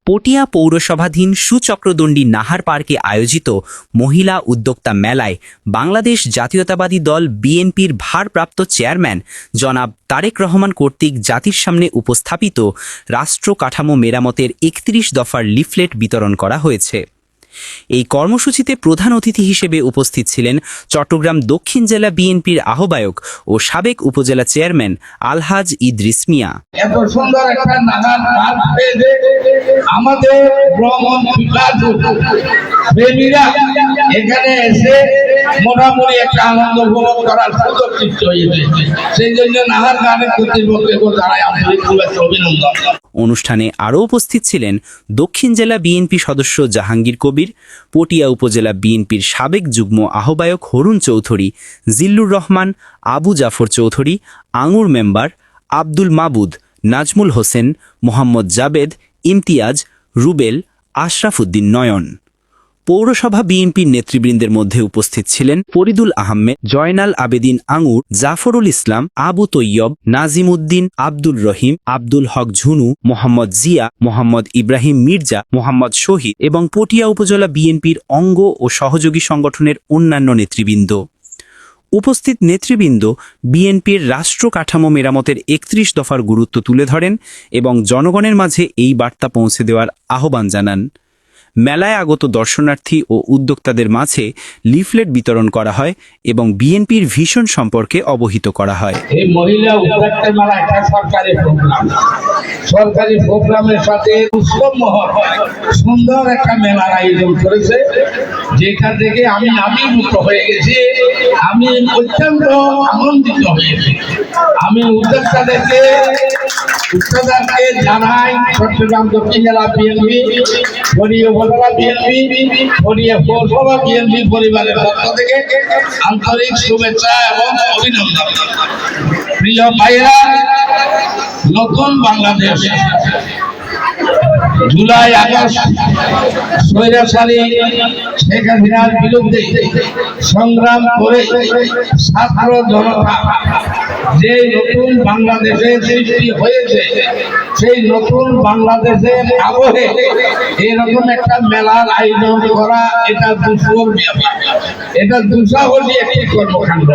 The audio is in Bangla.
পটিয়া পৌরসভাধীন সুচক্রদণ্ডী নাহার পার্কে আয়োজিত মহিলা উদ্যোক্তা মেলায় বাংলাদেশ জাতীয়তাবাদী দল বিএনপির ভারপ্রাপ্ত চেয়ারম্যান জনাব তারেক রহমান কর্তৃক জাতির সামনে উপস্থাপিত রাষ্ট্র কাঠামো মেরামতের ৩১ দফার লিফলেট বিতরণ করা হয়েছে। এই কর্মসূচিতে প্রধান অতিথি হিসেবে উপস্থিত ছিলেন চট্টগ্রাম দক্ষিণ জেলা বিএনপির আহ্বায়ক ও সাবেক উপজেলা চেয়ারম্যান আলহাজ ইদ্রিস মিয়া। এত সুন্দর একটা নাহার পার্ক পেয়ে আমাদের ভ্রমণ প্রেমীরা এখানে এসে মোটামুটি একটা আনন্দ উপভোগ করার সুযোগ সৃষ্টি হয়েছে। সেই জন্য নাহার গানের কর্তৃপক্ষকে জানাই আন্তরিক শুভেচ্ছা অভিনন্দন। অনুষ্ঠানে আরও উপস্থিত ছিলেন দক্ষিণ জেলা বিএনপি সদস্য জাহাঙ্গীর কবির, পটিয়া উপজেলা বিএনপির সাবেক যুগ্ম আহ্বায়ক হরুণ চৌধুরী, জিল্লুর রহমান, আবু জাফর চৌধুরী, আঙুর মেম্বার, আব্দুল মাবুদ, নাজমুল হোসেন, মোহাম্মদ জাবেদ, ইমতিয়াজ, রুবেল, আশরাফ উদ্দিন নয়ন। পৌরসভা বিএনপির নেতৃবৃন্দের মধ্যে উপস্থিত ছিলেন ফরিদুল আহমেদ, জয়নাল আবেদিন আঙুর, জাফরুল ইসলাম, আবু তৈয়ব, নাজিম উদ্দিন, আব্দুল রহিম, আব্দুল হক ঝুনু, মোহাম্মদ জিয়া, মোহাম্মদ ইব্রাহিম মির্জা, মোহাম্মদ শহীদ এবং পটিয়া উপজেলা বিএনপির অঙ্গ ও সহযোগী সংগঠনের অন্যান্য নেতৃবৃন্দ। উপস্থিত নেতৃবৃন্দ বিএনপির রাষ্ট্র কাঠামো মেরামতের ৩১ দফার গুরুত্ব তুলে ধরেন এবং জনগণের মাঝে এই বার্তা পৌঁছে দেওয়ার আহ্বান জানান। মেলায় আগত দর্শনার্থী ও উদ্যোক্তাদের মাঝে লিফলেট বিতরণ করা হয় এবং বিএনপির ভিশন সম্পর্কে অবহিত করা হয়। এই মহিলা উদ্যোক্তা মেলা একটা সরকারি প্রোগ্রামের সাথে উৎসব মহল সুন্দর একটা মেলার আয়োজন করেছে, যেখান থেকে আমি আবির্ভূত হয়ে গেছি। আমি অত্যন্ত আনন্দিত হয়েছি। আমি উদ্যোক্তাদেরকে জানাই চট্টগ্রাম দক্ষিণ জেলা বিএনপি, পটিয়া উপজেলা বিএনপি, পটিয়া পৌরসভা বিএনপি পরিবারের পক্ষ থেকে আন্তরিক শুভেচ্ছা এবং অভিনন্দন। প্রিয় ভাইরা, নতুন বাংলাদেশ জুলাই আগস্ট স্বৈরাচারী শেখ হাসিনার বিরুদ্ধে সংগ্রাম করে ছাত্র জনতা যে নতুন বাংলাদেশের সৃষ্টি হয়েছে, সেই নতুন বাংলাদেশের আবহে এরকম একটা মেলার আয়োজন করা এটা দুঃসাহসী একটি কর্মকাণ্ড।